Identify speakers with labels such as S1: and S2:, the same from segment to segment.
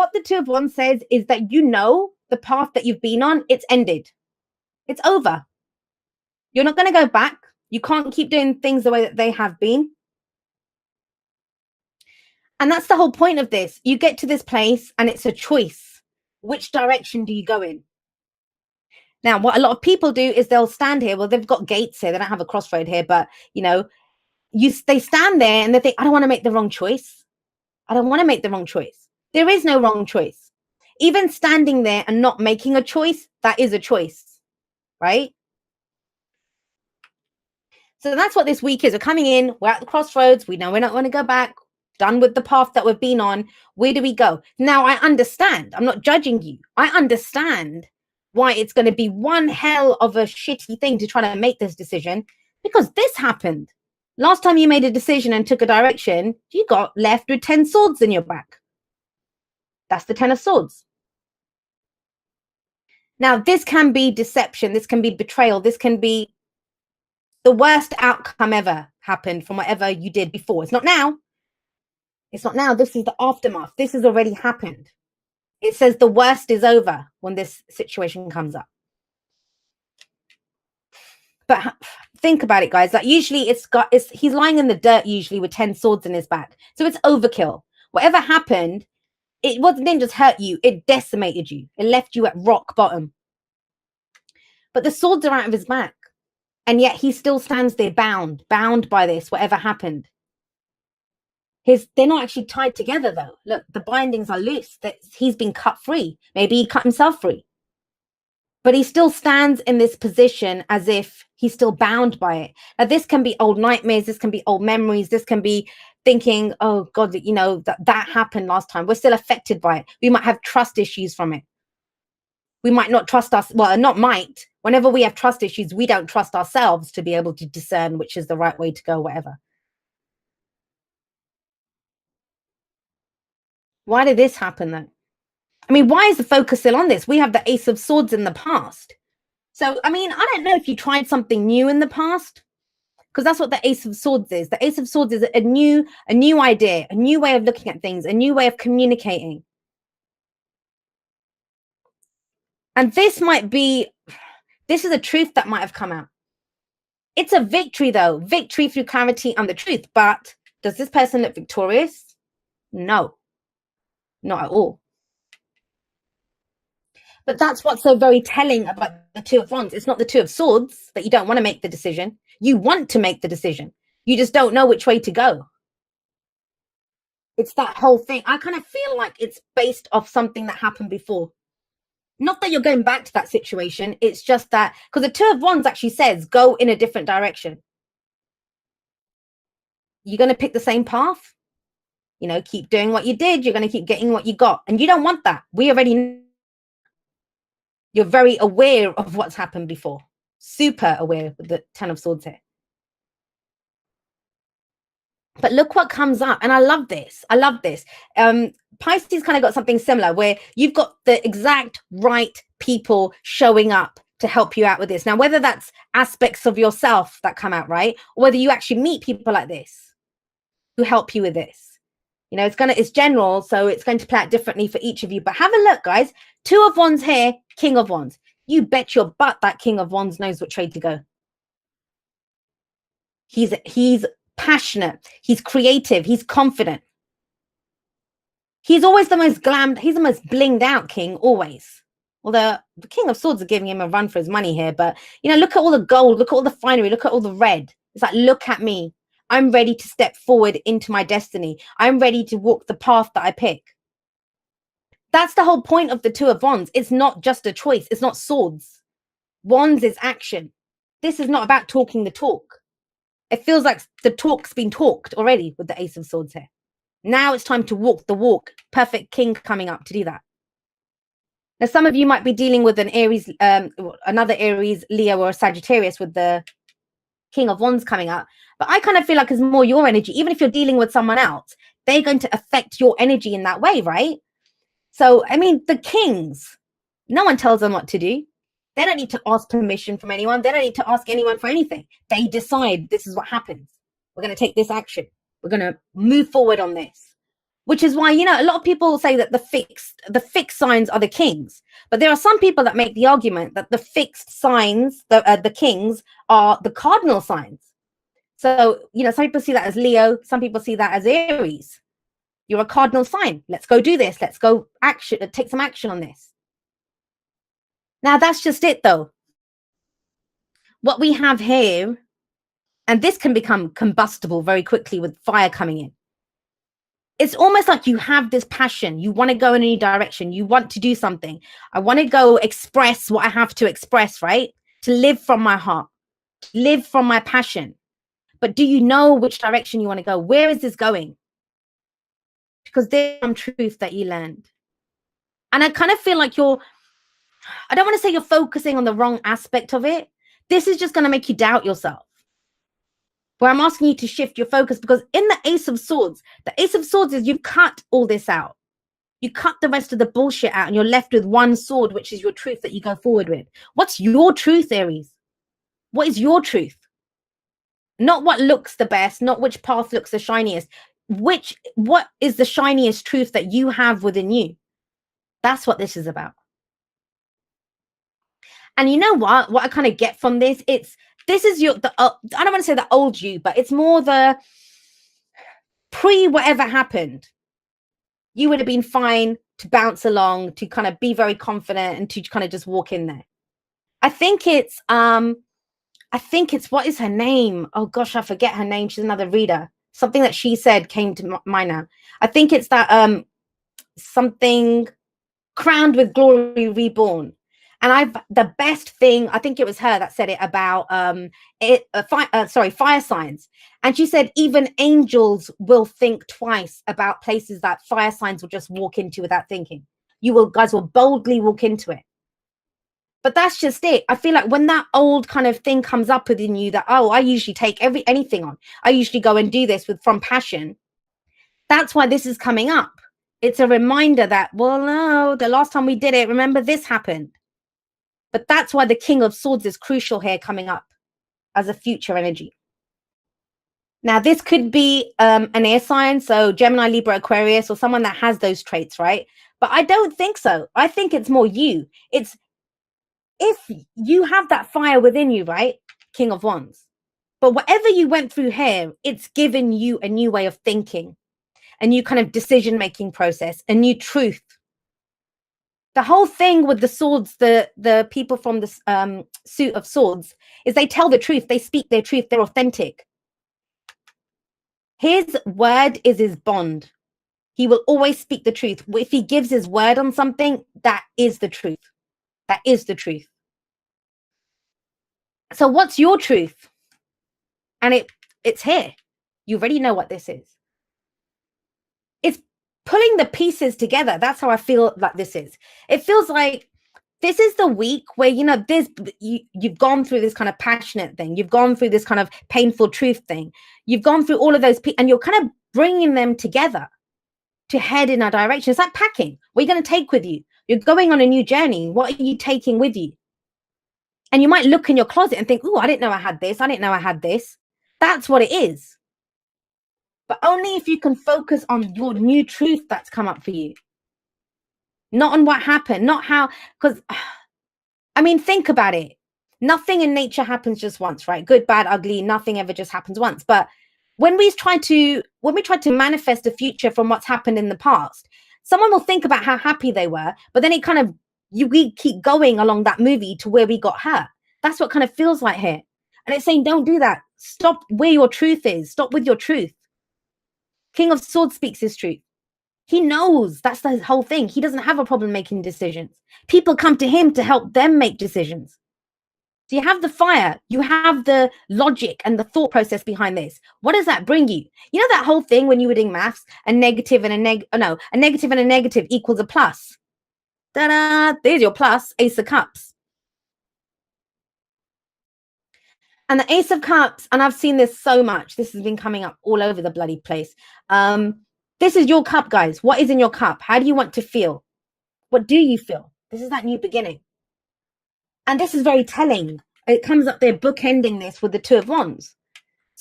S1: what the Two of Wands says is that you know the path that you've been on, it's ended. It's over. You're not going to go back. You can't keep doing things the way that they have been. And that's the whole point of this. You get to this place and it's a choice. Which direction do you go in? Now, what a lot of people do is they'll stand here. Well, they've got gates here. They don't have a crossroad here, but you know, they stand there and they think, I don't want to make the wrong choice. I don't want to make the wrong choice. There is no wrong choice. Even standing there and not making a choice, that is a choice, right? So that's what this week is. We're coming in, we're at the crossroads. We know we're not going to go back. Done with the path that we've been on. Where do we go? Now, I understand. I'm not judging you. I understand why it's going to be one hell of a shitty thing to try to make this decision, because this happened. Last time you made a decision and took a direction, you got left with 10 swords in your back. That's the 10 of swords. Now, this can be deception. This can be betrayal. This can be the worst outcome ever happened from whatever you did before. It's not now. It's not now. This is the aftermath. This has already happened. It says the worst is over when this situation comes up. But think about it, guys. Like usually he's lying in the dirt usually with 10 swords in his back. So it's overkill. Whatever happened, didn't just hurt you. It decimated you. It left you at rock bottom. But the swords are out of his back. And yet he still stands there bound by this, whatever happened. They're not actually tied together though. Look, the bindings are loose. He's been cut free. Maybe he cut himself free. But he still stands in this position as if he's still bound by it. Now, this can be old nightmares. This can be old memories. This can be thinking, oh God, you know, that happened last time. We're still affected by it. We might have trust issues from it. We might not trust us. Well, not might. Whenever we have trust issues, we don't trust ourselves to be able to discern which is the right way to go, whatever. Why did this happen then? I mean, why is the focus still on this? We have the Ace of Swords in the past. So, I mean, I don't know if you tried something new in the past, because that's what the Ace of Swords is. The Ace of Swords is a new idea, a new way of looking at things, a new way of communicating. And this is a truth that might have come out. It's a victory though, victory through clarity and the truth. But does this person look victorious? No, not at all. But that's what's so very telling about the Two of Wands. It's not the Two of Swords that you don't want to make the decision. You want to make the decision. You just don't know which way to go. It's that whole thing. I kind of feel like it's based off something that happened before. Not that you're going back to that situation. It's just that, because the Two of Wands actually says, go in a different direction. You're going to pick the same path. You know, keep doing what you did. You're going to keep getting what you got. And you don't want that. We already know. You're very aware of what's happened before. Super aware with the Ten of Swords here. But look what comes up. And I love this. I love this. Pisces kind of got something similar where you've got the exact right people showing up to help you out with this. Now, whether that's aspects of yourself that come out, right? Or whether you actually meet people like this who help you with this. You know, it's general, so it's going to play out differently for each of you. But have a look, guys. Two of Wands here, King of Wands. You bet your butt that King of Wands knows what trade to go. He's passionate. He's creative. He's confident. He's always the most glammed. He's the most blinged out king, always. Although the King of Swords are giving him a run for his money here. But, you know, look at all the gold. Look at all the finery. Look at all the red. It's like, look at me. I'm ready to step forward into my destiny. I'm ready to walk the path that I pick. That's the whole point of the Two of Wands. It's not just a choice. It's not swords. Wands is action. This is not about talking the talk. It feels like the talk's been talked already with the Ace of Swords here. Now it's time to walk the walk. Perfect king coming up to do that. Now, some of you might be dealing with an Aries, another Aries, Leo, or a Sagittarius with the King of Wands coming up. But I kind of feel like it's more your energy. Even if you're dealing with someone else, they're going to affect your energy in that way, right? So, I mean, the kings, no one tells them what to do. They don't need to ask permission from anyone. They don't need to ask anyone for anything. They decide this is what happens. We're going to take this action. We're going to move forward on this. which is why, a lot of people say that the fixed signs are the kings, but there are some people that make the argument that the fixed signs, the kings, are the cardinal signs. So, some people see that as Leo, some people see that as Aries. You're a cardinal sign. Let's go do this. Let's go take some action on this. Now, that's just it, though. What we have here, and this can become combustible very quickly with fire coming in. It's almost like you have this passion. You want to go in any direction. You want to do something. I want to go express what I have to express, right? To live from my heart, live from my passion. But do you know which direction you want to go? Where is this going? Because there's some truth that you learned. And I kind of feel like I don't want to say you're focusing on the wrong aspect of it. This is just going to make you doubt yourself. Where I'm asking you to shift your focus, because in the Ace of Swords is you've cut all this out. You cut the rest of the bullshit out and you're left with one sword, which is your truth that you go forward with. What's your truth, Aries? What is your truth? Not what looks the best, not which path looks the shiniest. What is the shiniest truth that you have within you? That's what this is about. And you know what I kind of get from this? This is I don't want to say the old you, but it's more the pre whatever happened. You would have been fine to bounce along, to kind of be very confident and to kind of just walk in there. I think it's what is her name? Oh gosh, I forget her name. She's another reader. Something that she said came to mind now. I think it's that something crowned with glory reborn. And the best thing, I think it was her that said it about fire signs. And she said even angels will think twice about places that fire signs will just walk into without thinking. Guys will boldly walk into it. But that's just it. I feel like when that old kind of thing comes up within you that, oh, I usually take anything on. I usually go and do this from passion. That's why this is coming up. It's a reminder that, well, no, the last time we did it, remember this happened. But that's why the King of Swords is crucial here coming up as a future energy. Now, this could be an air sign, so Gemini, Libra, Aquarius, or someone that has those traits, right? But I don't think so. I think it's more you. It's if you have that fire within you, right? King of Wands. But whatever you went through here, it's given you a new way of thinking, a new kind of decision-making process, a new truth. The whole thing with the swords, the people from the suit of swords, is they tell the truth. They speak their truth. They're authentic. His word is his bond. He will always speak the truth. If he gives his word on something, that is the truth. That is the truth. So what's your truth? And it's here. You already know what this is. It's pulling the pieces together. That's how I feel like this is. It feels like this is the week where, you've gone through this kind of passionate thing. You've gone through this kind of painful truth thing. You've gone through all of those, and you're kind of bringing them together to head in a direction. It's like packing. What are you going to take with you? You're going on a new journey. What are you taking with you? And you might look in your closet and think, oh, I didn't know I had this. I didn't know I had this. That's what it is. But only if you can focus on your new truth that's come up for you. Not on what happened, not how, because, I mean, think about it. Nothing in nature happens just once, right? Good, bad, ugly, nothing ever just happens once. But when we try to manifest a future from what's happened in the past, someone will think about how happy they were, but then it kind of, we keep going along that movie to where we got hurt. That's what kind of feels like here. And it's saying, don't do that. Stop where your truth is. Stop with your truth. King of Swords speaks his truth. He knows that's the whole thing. He doesn't have a problem making decisions. People come to him to help them make decisions. So you have the fire, you have the logic and the thought process behind this. What does that bring you? You know that whole thing when you were doing maths, a negative and a negative equals a plus. Ta-da! There's your plus, Ace of Cups. And the Ace of Cups, and I've seen this so much. This has been coming up all over the bloody place. This is your cup, guys. What is in your cup? How do you want to feel? What do you feel? This is that new beginning. And this is very telling. It comes up there bookending this with the Two of Wands.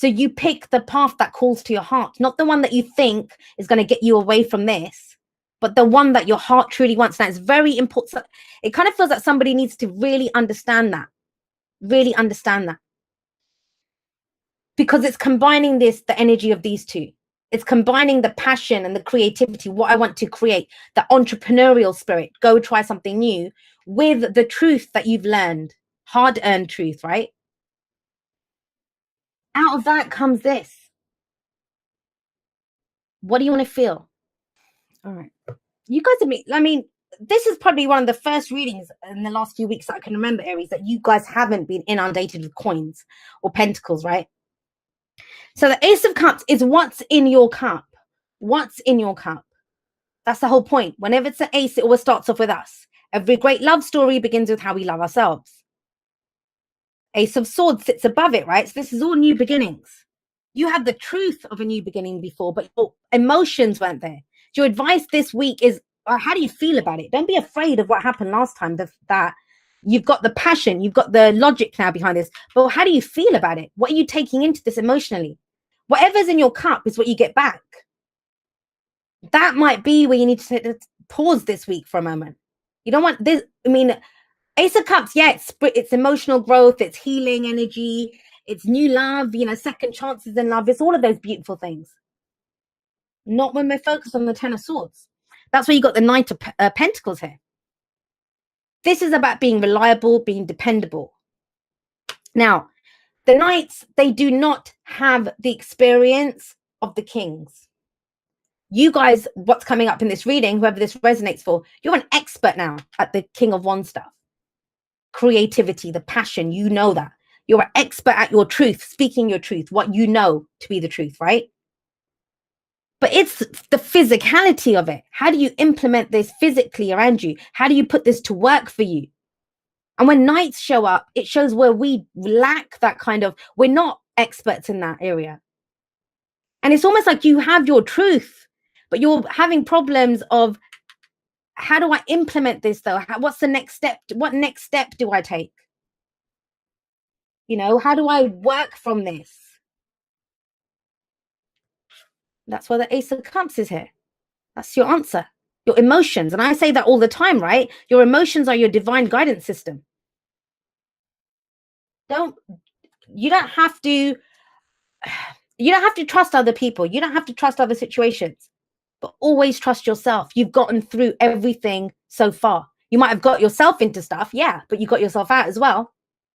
S1: So you pick the path that calls to your heart, not the one that you think is going to get you away from this, but the one that your heart truly wants. Now, it's very important. It kind of feels like somebody needs to really understand that, because it's combining the energy of these two. It's combining the passion and the creativity, what I want to create, the entrepreneurial spirit, go try something new, with the truth that you've learned, hard-earned truth, right? Out of that comes this. What do you want to feel? All right. You guys I mean, this is probably one of the first readings in the last few weeks that I can remember, Aries, that you guys haven't been inundated with coins or pentacles, right? So the Ace of Cups is what's in your cup. What's in your cup? That's the whole point. Whenever it's an ace, it always starts off with us. Every great love story begins with how we love ourselves. Ace of Swords sits above it, right? So this is all new beginnings. You had the truth of a new beginning before, but your emotions weren't there. Your advice this week is, how do you feel about it? Don't be afraid of what happened last time, that you've got the passion, you've got the logic now behind this, but how do you feel about it? What are you taking into this emotionally? Whatever's in your cup is what you get back. That might be where you need to pause this week for a moment. You don't want this. I mean, Ace of Cups, yeah, it's emotional growth, it's healing energy, it's new love, you know, second chances in love. It's all of those beautiful things. Not when we're focused on the Ten of Swords. That's where you got the Knight of Pentacles here. This is about being reliable, being dependable. Now, the Knights, they do not have the experience of the Kings. You guys, what's coming up in this reading, whoever this resonates for, you're an expert now at the King of Wands stuff. Creativity, the passion, you know that. You're an expert at your truth, speaking your truth, what you know to be the truth, right? But it's the physicality of it. How do you implement this physically around you? How do you put this to work for you? And when Knights show up, it shows where we lack that kind of, we're not experts in that area. And it's almost like you have your truth, but you're having problems of, how do I implement this though? What's the next step? What next step do I take? You know, how do I work from this? That's why the Ace of Cups is here. That's your answer. Your emotions. And I say that all the time, right? Your emotions are your divine guidance system. You don't have to trust other people. You don't have to trust other situations, but always trust yourself. You've gotten through everything so far. You might have got yourself into stuff, yeah, but you got yourself out as well.